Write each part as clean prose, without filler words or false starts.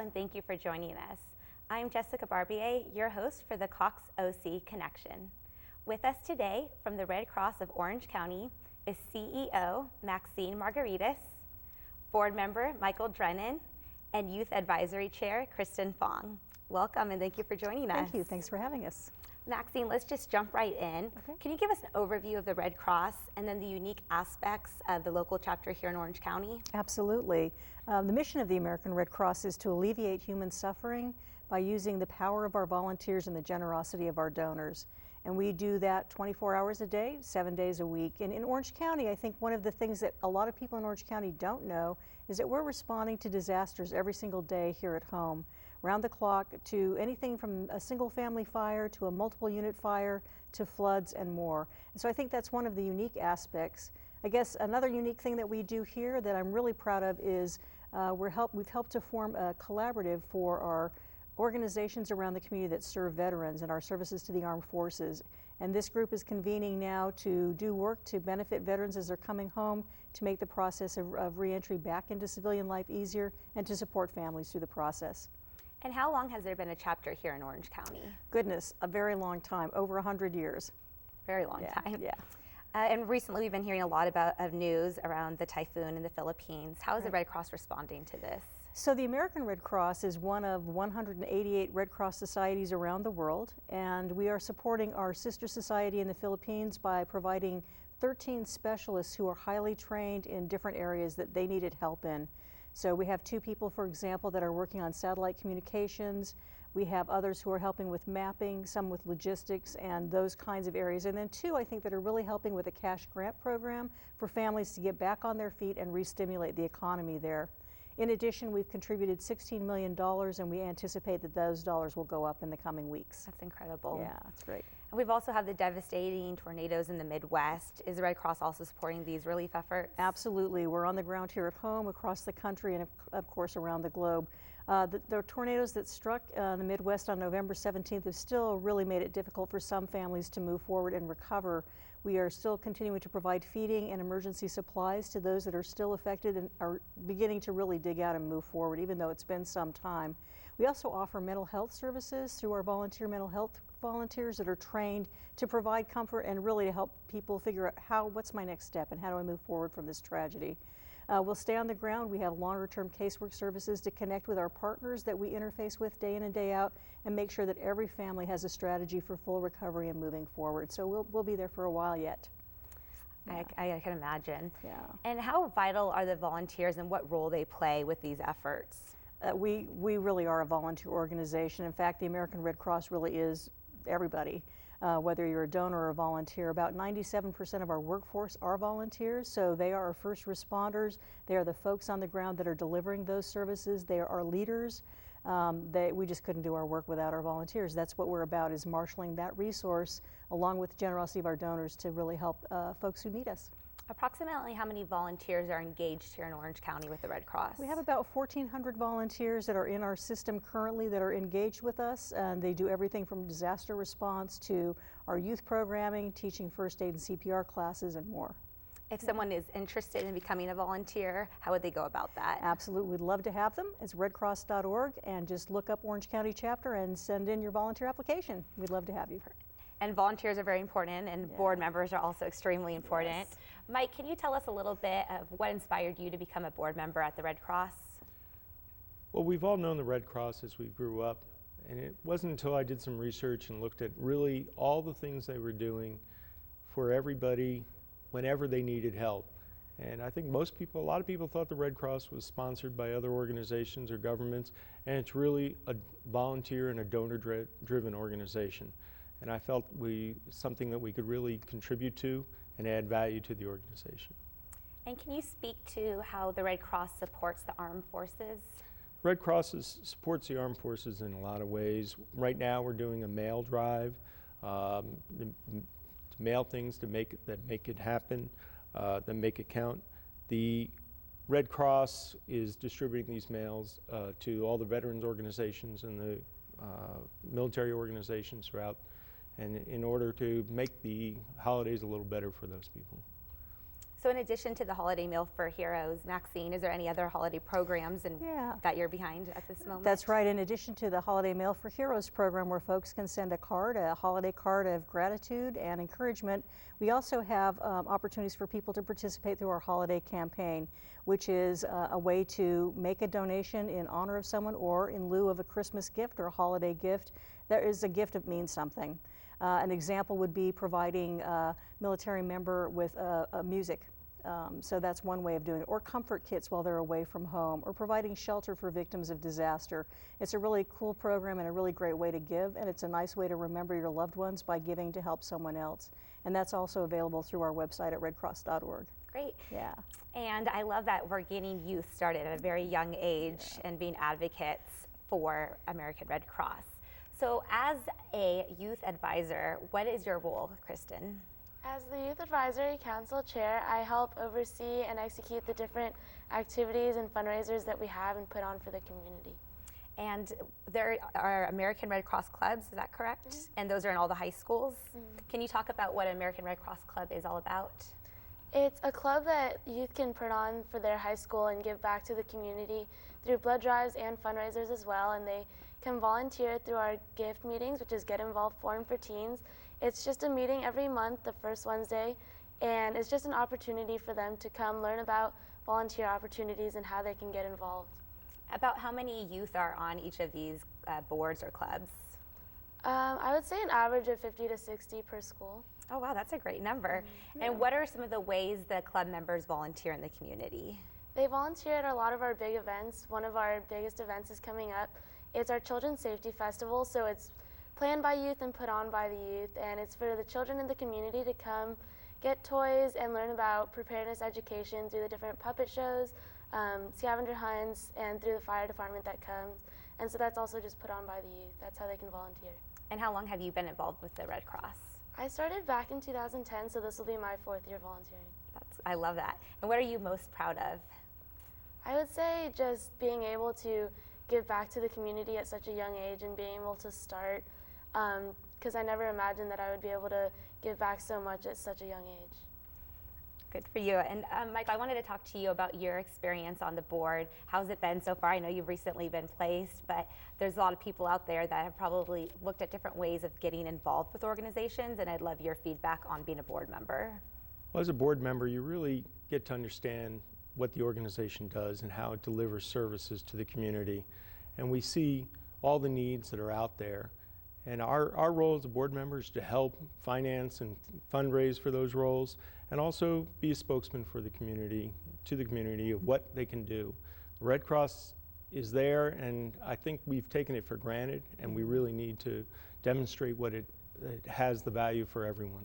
and thank you for joining us. I'm Jessica Barbier, your host for the Cox OC Connection. With us today from the Red Cross of Orange County is CEO Maxine Margaritis, Board Member Michael Dennen, and Youth Advisory Chair Kristen Fong. Welcome and thank you for joining us. Thank you. Thanks for having us. Maxine, let's just jump right in. Okay. Can you give us an overview of the Red Cross and then the unique aspects of the local chapter here in Orange County? Absolutely. The mission of the American Red Cross is to alleviate human suffering by using the power of our volunteers and the generosity of our donors. And we do that 24 hours a day, 7 days a week. And in Orange County, I think one of the things that a lot of people in Orange County don't know is that we're responding to disasters every single day here at home, round the clock, to anything from a single family fire to a multiple unit fire to floods and more. And so I think that's one of the unique aspects. I guess another unique thing that we do here that I'm really proud of is we've helped to form a collaborative for our organizations around the community that serve veterans and our services to the armed forces. And this group is convening now to do work to benefit veterans as they're coming home, to make the process of reentry back into civilian life easier, and to support families through the process. And how long has there been a chapter here in Orange County? Goodness, a very long time, over 100 years. Very long time. Yeah. And recently we've been hearing a lot of news around the typhoon in the Philippines. How is the Red Cross responding to this? So the American Red Cross is one of 188 Red Cross societies around the world, and we are supporting our sister society in the Philippines by providing 13 specialists who are highly trained in different areas that they needed help in. So we have 2 people, for example, that are working on satellite communications. We have others who are helping with mapping, some with logistics and those kinds of areas. And then 2, I think, that are really helping with a cash grant program for families to get back on their feet and re-stimulate the economy there. In addition, we've contributed $16 million, and we anticipate that those dollars will go up in the coming weeks. That's incredible. Yeah, that's great. And we've also had the devastating tornadoes in the Midwest. Is the Red Cross also supporting these relief efforts? Absolutely. We're on the ground here at home, across the country, and of course around the globe. The tornadoes that struck the Midwest on November 17th have still really made it difficult for some families to move forward and recover. We are still continuing to provide feeding and emergency supplies to those that are still affected and are beginning to really dig out and move forward, even though it's been some time. We also offer mental health services through our volunteer mental health volunteers that are trained to provide comfort and really to help people figure out what's my next step and how do I move forward from this tragedy. We'll stay on the ground. We have longer-term casework services to connect with our partners that we interface with day in and day out and make sure that every family has a strategy for full recovery and moving forward. So we'll be there for a while yet. Yeah. I can imagine. Yeah. And how vital are the volunteers and what role they play with these efforts? We really are a volunteer organization. In fact, the American Red Cross really is everybody. Whether you're a donor or a volunteer, about 97% of our workforce are volunteers, so they are our first responders. They are the folks on the ground that are delivering those services. They are our leaders. We just couldn't do our work without our volunteers. That's what we're about, is marshaling that resource along with the generosity of our donors to really help folks who need us. Approximately how many volunteers are engaged here in Orange County with the Red Cross? We have about 1,400 volunteers that are in our system currently that are engaged with us, and they do everything from disaster response to our youth programming, teaching first aid and CPR classes, and more. If someone is interested in becoming a volunteer, how would they go about that? Absolutely, we'd love to have them. It's redcross.org, and just look up Orange County chapter and send in your volunteer application. We'd love to have you. And volunteers are very important, and board members are also extremely important. Yes. Mike, can you tell us a little bit of what inspired you to become a board member at the Red Cross? Well, we've all known the Red Cross as we grew up, and it wasn't until I did some research and looked at really all the things they were doing for everybody whenever they needed help. And I think a lot of people thought the Red Cross was sponsored by other organizations or governments, and it's really a volunteer and a donor-driven organization. And I felt something that we could really contribute to and add value to the organization. And can you speak to how the Red Cross supports the armed forces? Red Cross supports the armed forces in a lot of ways. Right now we're doing a mail drive to mail things that make it happen, that make it count. The Red Cross is distributing these mails to all the veterans organizations and the military organizations throughout, and in order to make the holidays a little better for those people. So in addition to the holiday meal for heroes, Maxine, is there any other holiday programs that you're behind at this moment? That's right. In addition to the Holiday Mail for Heroes program, where folks can send a holiday card of gratitude and encouragement, we also have opportunities for people to participate through our holiday campaign, which is a way to make a donation in honor of someone or in lieu of a Christmas gift or a holiday gift. There is a gift that means something. An example would be providing a military member with music. So that's one way of doing it. Or comfort kits while they're away from home, or providing shelter for victims of disaster. It's a really cool program and a really great way to give, and it's a nice way to remember your loved ones by giving to help someone else. And that's also available through our website at redcross.org. Great. Yeah. And I love that we're getting youth started at a very young age and being advocates for American Red Cross. So as a youth advisor, what is your role, Kristen? As the Youth Advisory Council Chair, I help oversee and execute the different activities and fundraisers that we have and put on for the community. And there are American Red Cross clubs, is that correct? Mm-hmm. And those are in all the high schools? Mm-hmm. Can you talk about what American Red Cross Club is all about? It's a club that youth can put on for their high school and give back to the community through blood drives and fundraisers as well, and they can volunteer through our gift meetings, which is Get Involved Forum for Teens. It's just a meeting every month, the first Wednesday, and it's just an opportunity for them to come learn about volunteer opportunities and how they can get involved. About how many youth are on each of these boards or clubs? I would say an average of 50 to 60 per school. Oh wow, that's a great number. Yeah. And what are some of the ways the club members volunteer in the community? They volunteer at a lot of our big events. One of our biggest events is coming up. It's our Children's Safety Festival, so it's planned by youth and put on by the youth, and it's for the children in the community to come get toys and learn about preparedness education through the different puppet shows, scavenger hunts, and through the fire department that comes. And so that's also just put on by the youth. That's how they can volunteer. And how long have you been involved with the Red Cross? I started back in 2010, so this will be my 4th year volunteering. I love that. And what are you most proud of? I would say just being able to give back to the community at such a young age and being able to start, because I never imagined that I would be able to give back so much at such a young age. Good for you. And Mike, I wanted to talk to you about your experience on the board. How's it been so far? I know you've recently been placed, but there's a lot of people out there that have probably looked at different ways of getting involved with organizations, and I'd love your feedback on being a board member. Well, as a board member, you really get to understand what the organization does and how it delivers services to the community. And we see all the needs that are out there. And our role as a board member is to help finance and fundraise for those roles, and also be a spokesman for the community, to the community, of what they can do. Red Cross is there, and I think we've taken it for granted, and we really need to demonstrate what it has the value for everyone.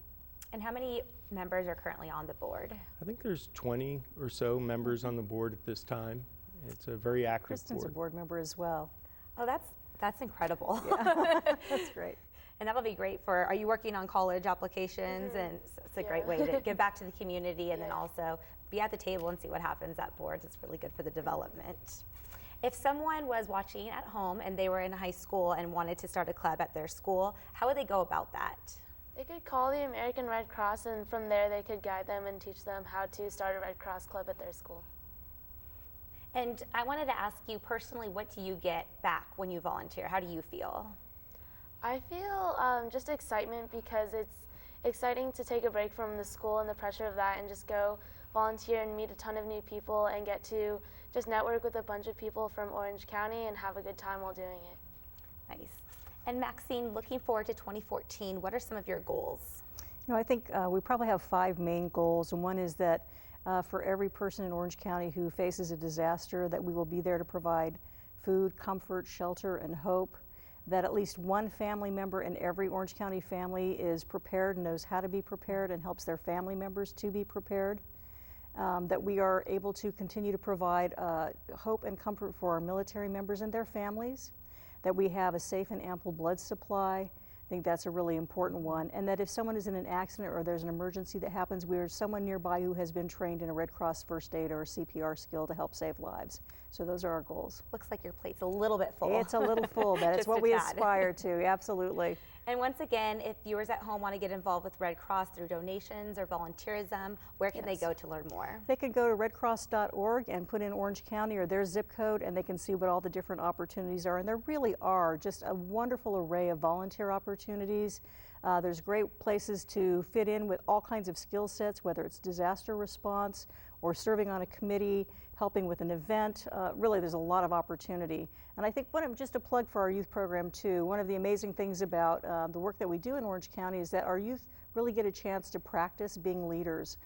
And how many members are currently on the board? I think there's 20 or so members on the board at this time. It's a very active Kristen's board. a board member as well. Oh, that's incredible. Yeah. That's great. And that'll be great for, are you working on college applications? Mm-hmm. And so it's a great way to give back to the community and then also be at the table and see what happens at boards. It's really good for the development. If someone was watching at home and they were in high school and wanted to start a club at their school, how would they go about that? They could call the American Red Cross, and from there they could guide them and teach them how to start a Red Cross club at their school. And I wanted to ask you personally, what do you get back when you volunteer? How do you feel? I feel just excitement, because it's exciting to take a break from the school and the pressure of that and just go volunteer and meet a ton of new people and get to just network with a bunch of people from Orange County and have a good time while doing it. Nice. And Maxine, looking forward to 2014, what are some of your goals? You know, I think we probably have 5 main goals, and one is that for every person in Orange County who faces a disaster, that we will be there to provide food, comfort, shelter, and hope, that at least one family member in every Orange County family is prepared and knows how to be prepared and helps their family members to be prepared, that we are able to continue to provide hope and comfort for our military members and their families, that we have a safe and ample blood supply. I think that's a really important one. And that if someone is in an accident or there's an emergency that happens, there's someone nearby who has been trained in a Red Cross first aid or a CPR skill to help save lives. So those are our goals. Looks like your plate's a little bit full. It's a little full, but it's Just what a we tad. aspire to, absolutely. And once again, if viewers at home want to get involved with Red Cross through donations or volunteerism, where can they go to learn more? They could go to redcross.org and put in Orange County or their zip code, and they can see what all the different opportunities are. And there really are just a wonderful array of volunteer opportunities. There's great places to fit in with all kinds of skill sets, whether it's disaster response or serving on a committee, helping with an event. Really, there's a lot of opportunity. And I think just a plug for our youth program too, one of the amazing things about the work that we do in Orange County is that our youth really get a chance to practice being leaders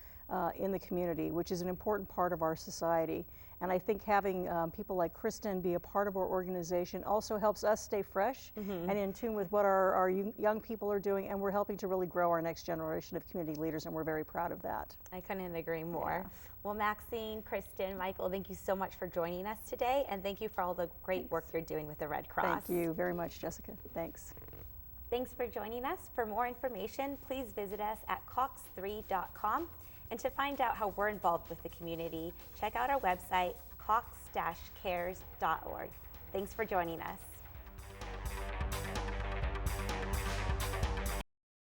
in the community, which is an important part of our society. And I think having people like Kristen be a part of our organization also helps us stay fresh and in tune with what our young people are doing, and we're helping to really grow our next generation of community leaders, and we're very proud of that. I couldn't agree more. Yeah. Well, Maxine, Kristen, Michael, thank you so much for joining us today, and thank you for all the great work you're doing with the Red Cross. Thank you very much, Jessica. Thanks. Thanks for joining us. For more information, please visit us at cox3.com. And to find out how we're involved with the community, check out our website, cox-cares.org. Thanks for joining us.